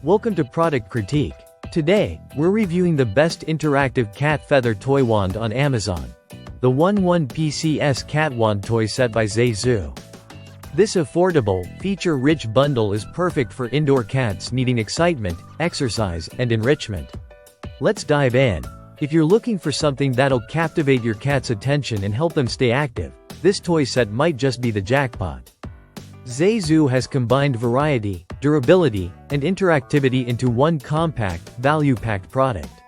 Welcome to Product Critique. Today, we're reviewing the best interactive cat feather toy wand on Amazon. The 11PCS Cat Wand Toy Set by ZeyZoo. This affordable, feature-rich bundle is perfect for indoor cats needing excitement, exercise, and enrichment. Let's dive in. If you're looking for something that'll captivate your cat's attention and help them stay active, this toy set might just be the jackpot. ZeyZoo has combined variety, durability, and interactivity into one compact, value-packed product.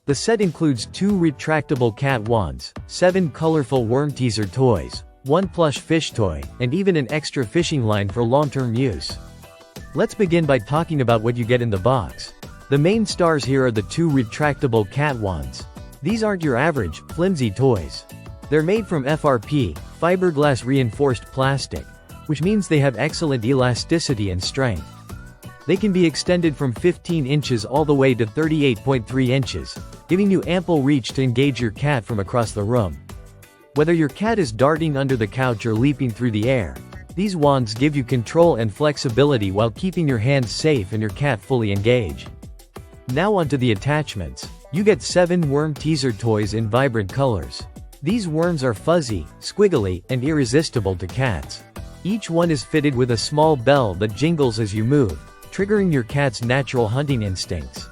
The set includes 2 retractable cat wands, 7 colorful worm teaser toys, 1 plush fish toy, and even an extra fishing line for long-term use. Let's begin by talking about what you get in the box. The main stars here are the 2 retractable cat wands. These aren't your average, flimsy toys. They're made from FRP, fiberglass reinforced plastic, which means they have excellent elasticity and strength. They can be extended from 15 inches all the way to 38.3 inches, giving you ample reach to engage your cat from across the room. Whether your cat is darting under the couch or leaping through the air, these wands give you control and flexibility while keeping your hands safe and your cat fully engaged. Now onto the attachments. You get 7 worm teaser toys in vibrant colors. These worms are fuzzy, squiggly, and irresistible to cats. Each one is fitted with a small bell that jingles as you move, triggering your cat's natural hunting instincts.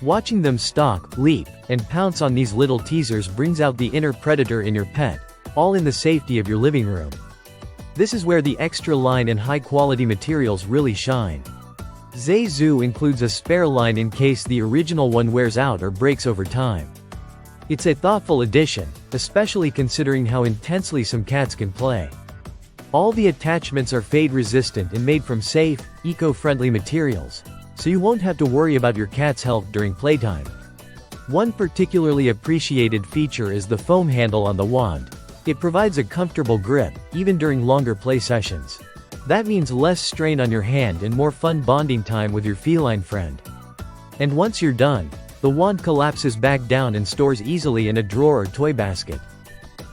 Watching them stalk, leap, and pounce on these little teasers brings out the inner predator in your pet, all in the safety of your living room. This is where the extra line and high-quality materials really shine. ZeyZoo includes a spare line in case the original one wears out or breaks over time. It's a thoughtful addition, especially considering how intensely some cats can play. All the attachments are fade-resistant and made from safe, eco-friendly materials, so you won't have to worry about your cat's health during playtime. One particularly appreciated feature is the foam handle on the wand. It provides a comfortable grip, even during longer play sessions. That means less strain on your hand and more fun bonding time with your feline friend. And once you're done, the wand collapses back down and stores easily in a drawer or toy basket.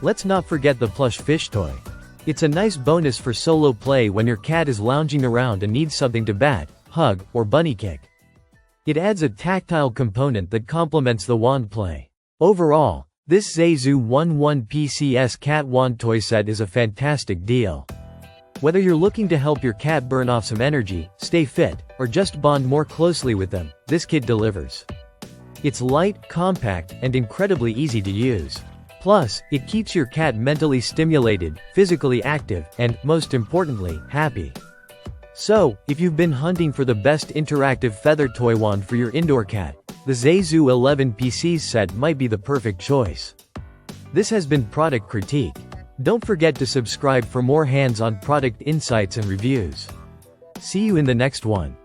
Let's not forget the plush fish toy. It's a nice bonus for solo play when your cat is lounging around and needs something to bat, hug, or bunny kick. It adds a tactile component that complements the wand play. Overall, this ZeyZoo 11PCS Cat Wand Toy Set is a fantastic deal. Whether you're looking to help your cat burn off some energy, stay fit, or just bond more closely with them, this kit delivers. It's light, compact, and incredibly easy to use. Plus, it keeps your cat mentally stimulated, physically active, and, most importantly, happy. So, if you've been hunting for the best interactive feather toy wand for your indoor cat, the ZeyZoo 11PCS set might be the perfect choice. This has been Product Critique. Don't forget to subscribe for more hands-on product insights and reviews. See you in the next one.